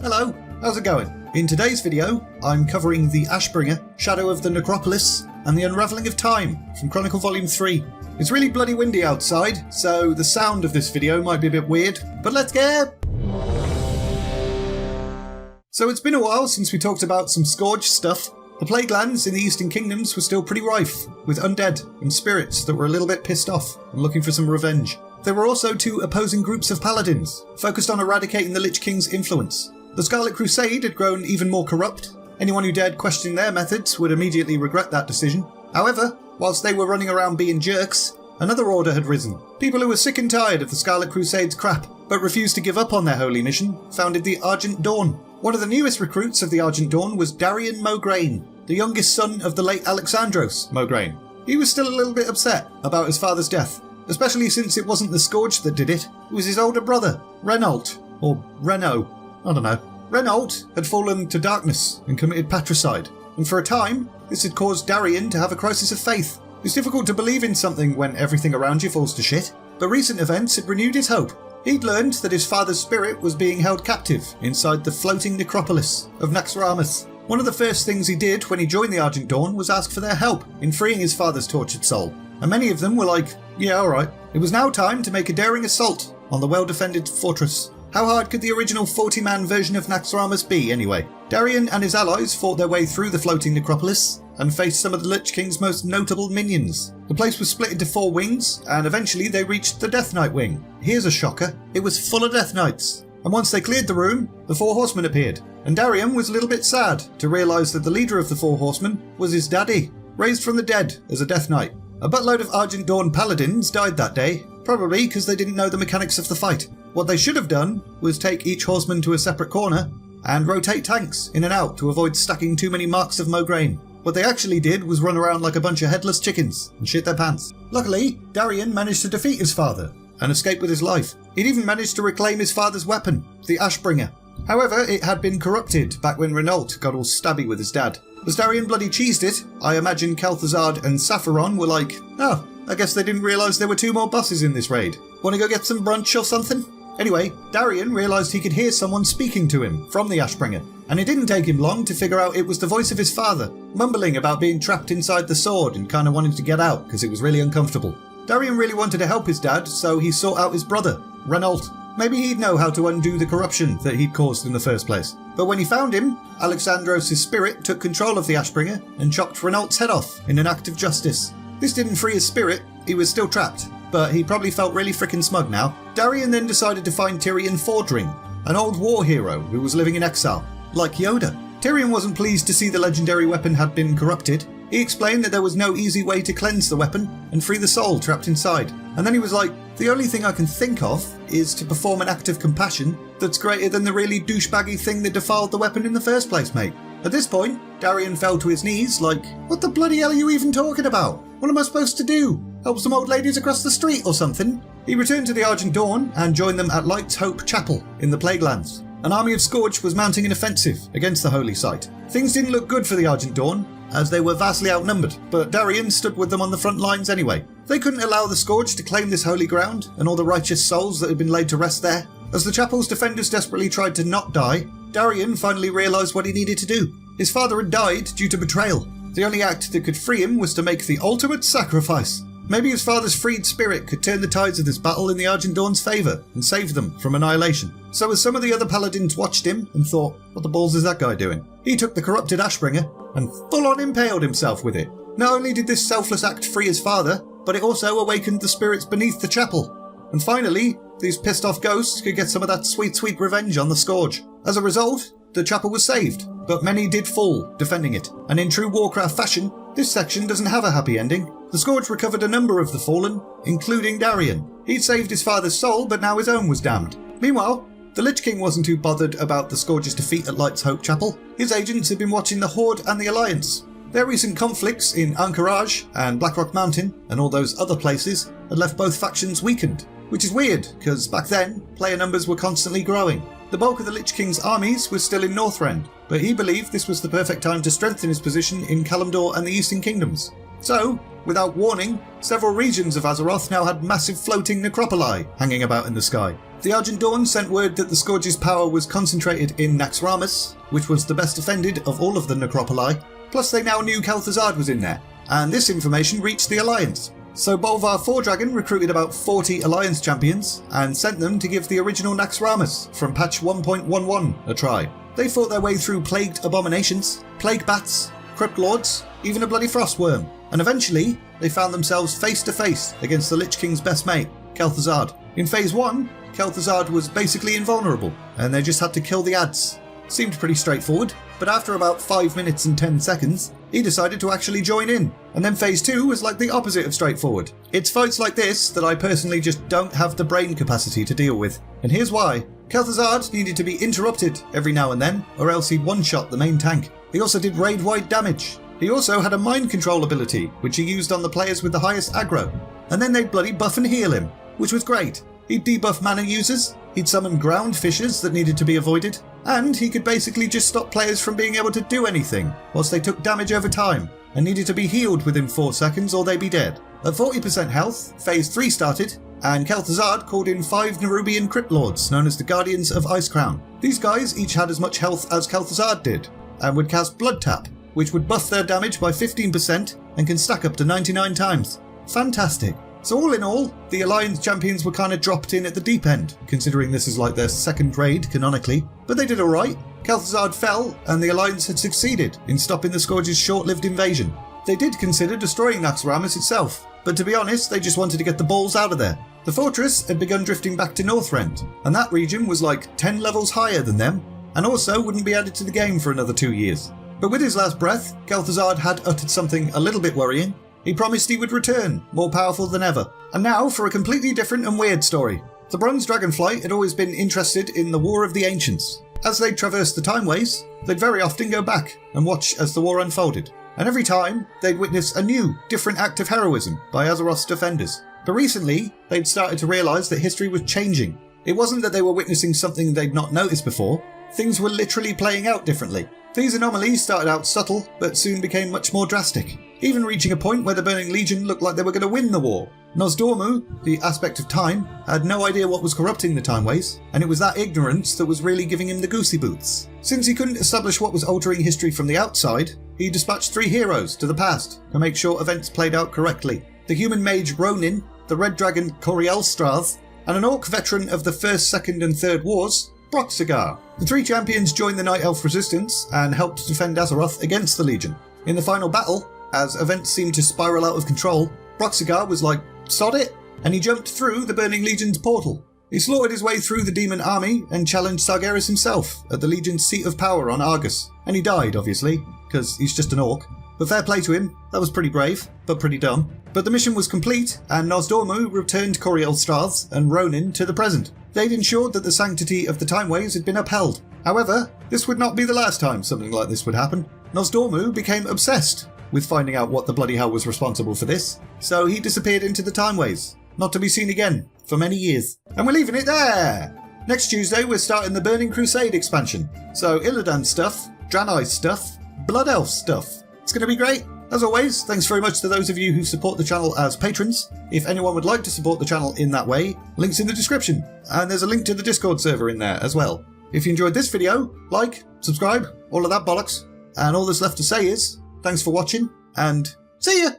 Hello, how's it going? In today's video, I'm covering the Ashbringer, Shadow of the Necropolis, and the Unraveling of Time from Chronicle Volume 3. It's really bloody windy outside, so the sound of this video might be a bit weird, but let's get... So it's been a while since we talked about some Scourge stuff. The Plague Lands in the Eastern Kingdoms were still pretty rife, with undead and spirits that were a little bit pissed off and looking for some revenge. There were also two opposing groups of paladins, focused on eradicating the Lich King's influence. The Scarlet Crusade had grown even more corrupt. Anyone who dared question their methods would immediately regret that decision. However, whilst they were running around being jerks, another order had risen. People who were sick and tired of the Scarlet Crusade's crap, but refused to give up on their holy mission, founded the Argent Dawn. One of the newest recruits of the Argent Dawn was Darian Mograine, the youngest son of the late Alexandros Mograine. He was still a little bit upset about his father's death, especially since it wasn't the Scourge that did it. It was his older brother, Renault, or Renault. I don't know. Renault had fallen to darkness and committed patricide, and for a time, this had caused Darian to have a crisis of faith. It's difficult to believe in something when everything around you falls to shit, but recent events had renewed his hope. He'd learned that his father's spirit was being held captive inside the floating necropolis of Naxxramas. One of the first things he did when he joined the Argent Dawn was ask for their help in freeing his father's tortured soul, and many of them were like, yeah, alright. It was now time to make a daring assault on the well-defended fortress. How hard could the original 40-man version of Naxxramas be, anyway? Darian and his allies fought their way through the floating necropolis and faced some of the Lich King's most notable minions. The place was split into 4 wings, and eventually they reached the Death Knight wing. Here's a shocker, it was full of Death Knights. And once they cleared the room, the 4 horsemen appeared, and Darian was a little bit sad to realise that the leader of the 4 horsemen was his daddy, raised from the dead as a Death Knight. A buttload of Argent Dawn paladins died that day, probably because they didn't know the mechanics of the fight. What they should have done was take each horseman to a separate corner and rotate tanks in and out to avoid stacking too many marks of Mograine. What they actually did was run around like a bunch of headless chickens and shit their pants. Luckily, Darian managed to defeat his father and escape with his life. He'd even managed to reclaim his father's weapon, the Ashbringer. However, it had been corrupted back when Renault got all stabby with his dad. As Darian bloody cheesed it, I imagine Kel'Thuzad and Sapphiron were like, oh, I guess they didn't realise there were 2 more bosses in this raid. Want to go get some brunch or something? Anyway, Darian realised he could hear someone speaking to him from the Ashbringer, and it didn't take him long to figure out it was the voice of his father, mumbling about being trapped inside the sword and kind of wanting to get out because it was really uncomfortable. Darian really wanted to help his dad, so he sought out his brother, Renault. Maybe he'd know how to undo the corruption that he'd caused in the first place. But when he found him, Alexandros' spirit took control of the Ashbringer and chopped Renault's head off in an act of justice. This didn't free his spirit, he was still trapped, but he probably felt really frickin' smug now. Darian then decided to find Tyrion Fordring, an old war hero who was living in exile, like Yoda. Tyrion wasn't pleased to see the legendary weapon had been corrupted. He explained that there was no easy way to cleanse the weapon and free the soul trapped inside. And then he was like, the only thing I can think of is to perform an act of compassion that's greater than the really douchebaggy thing that defiled the weapon in the first place, mate. At this point, Darian fell to his knees like, what the bloody hell are you even talking about? What am I supposed to do? Help some old ladies across the street or something? He returned to the Argent Dawn and joined them at Light's Hope Chapel in the Plague Lands. An army of Scourge was mounting an offensive against the holy site. Things didn't look good for the Argent Dawn, as they were vastly outnumbered, but Darian stood with them on the front lines anyway. They couldn't allow the Scourge to claim this holy ground and all the righteous souls that had been laid to rest there. As the chapel's defenders desperately tried to not die, Darian finally realised what he needed to do. His father had died due to betrayal. The only act that could free him was to make the ultimate sacrifice. Maybe his father's freed spirit could turn the tides of this battle in the Argent Dawn's favour and save them from annihilation. So as some of the other paladins watched him and thought, what the balls is that guy doing? He took the corrupted Ashbringer and full-on impaled himself with it. Not only did this selfless act free his father, but it also awakened the spirits beneath the chapel. And finally, these pissed off ghosts could get some of that sweet, sweet revenge on the Scourge. As a result, the chapel was saved, but many did fall defending it. And in true Warcraft fashion, this section doesn't have a happy ending. The Scourge recovered a number of the fallen, including Darian. He'd saved his father's soul, but now his own was damned. Meanwhile, the Lich King wasn't too bothered about the Scourge's defeat at Light's Hope Chapel. His agents had been watching the Horde and the Alliance. Their recent conflicts in Anchorage and Blackrock Mountain and all those other places had left both factions weakened, which is weird, because back then, player numbers were constantly growing. The bulk of the Lich King's armies was still in Northrend, but he believed this was the perfect time to strengthen his position in Kalimdor and the Eastern Kingdoms. So, without warning, several regions of Azeroth now had massive floating necropoli hanging about in the sky. The Argent Dawn sent word that the Scourge's power was concentrated in Naxxramas, which was the best defended of all of the Necropoli, plus they now knew Kel'Thuzad was in there, and this information reached the Alliance. So Bolvar 4-Dragon recruited about 40 Alliance champions and sent them to give the original Naxxramas from patch 1.11 a try. They fought their way through plagued abominations, plague bats, crypt lords, even a bloody frost worm, and eventually they found themselves face to face against the Lich King's best mate, Kel'Thuzad. In phase 1, Kel'Thuzad was basically invulnerable, and they just had to kill the ads. Seemed pretty straightforward, but after about 5 minutes and 10 seconds, he decided to actually join in. And then phase 2 was like the opposite of straightforward. It's fights like this that I personally just don't have the brain capacity to deal with. And here's why. Kel'Thuzad needed to be interrupted every now and then, or else he'd one-shot the main tank. He also did raid-wide damage. He also had a mind control ability, which he used on the players with the highest aggro. And then they'd bloody buff and heal him, which was great. He'd debuff mana users, he'd summon ground fissures that needed to be avoided, and he could basically just stop players from being able to do anything, whilst they took damage over time, and needed to be healed within 4 seconds or they'd be dead. At 40% health, phase 3 started, and Kel'Thuzad called in 5 Nerubian Crypt Lords, known as the Guardians of Icecrown. These guys each had as much health as Kel'Thuzad did, and would cast Blood Tap, which would buff their damage by 15% and can stack up to 99 times. Fantastic. So all in all, the Alliance champions were kind of dropped in at the deep end, considering this is like their second raid canonically, but they did alright. Kel'Thuzad fell, and the Alliance had succeeded in stopping the Scourge's short-lived invasion. They did consider destroying Naxxramas itself, but to be honest, they just wanted to get the balls out of there. The fortress had begun drifting back to Northrend, and that region was like 10 levels higher than them, and also wouldn't be added to the game for another 2 years. But with his last breath, Kel'Thuzad had uttered something a little bit worrying. He promised he would return, more powerful than ever. And now for a completely different and weird story. The Bronze Dragonflight had always been interested in the War of the Ancients. As they traversed the Timeways, they'd very often go back and watch as the war unfolded. And every time, they'd witness a new, different act of heroism by Azeroth's defenders. But recently, they'd started to realise that history was changing. It wasn't that they were witnessing something they'd not noticed before. Things were literally playing out differently. These anomalies started out subtle, but soon became much more drastic, even reaching a point where the Burning Legion looked like they were going to win the war. Nosdormu, the aspect of time, had no idea what was corrupting the Timeways, and it was that ignorance that was really giving him the goosey boots. Since he couldn't establish what was altering history from the outside, he dispatched 3 heroes to the past to make sure events played out correctly. The human mage Ronin, the red dragon Corielstrath, and an orc veteran of the 1st, 2nd and 3rd wars, Broxigar. The 3 champions joined the Night Elf resistance and helped defend Azeroth against the Legion. In the final battle, as events seemed to spiral out of control, Broxigar was like, sod it, and he jumped through the Burning Legion's portal. He slaughtered his way through the demon army and challenged Sargeras himself at the Legion's seat of power on Argus. And he died, obviously, because he's just an orc. But fair play to him, that was pretty brave, but pretty dumb. But the mission was complete, and Nosdormu returned Corielstrath and Ronin to the present. They'd ensured that the sanctity of the Timeways had been upheld. However, this would not be the last time something like this would happen. Nosdormu became obsessed with finding out what the bloody hell was responsible for this, so he disappeared into the Timeways, not to be seen again for many years. And we're leaving it there! Next Tuesday we're starting the Burning Crusade expansion, so Illidan stuff, Draenei stuff, Blood Elf stuff. It's going to be great. As always, thanks very much to those of you who support the channel as patrons. If anyone would like to support the channel in that way, links in the description, and there's a link to the Discord server in there as well. If you enjoyed this video, like, subscribe, all of that bollocks, and all that's left to say is, thanks for watching, and see ya!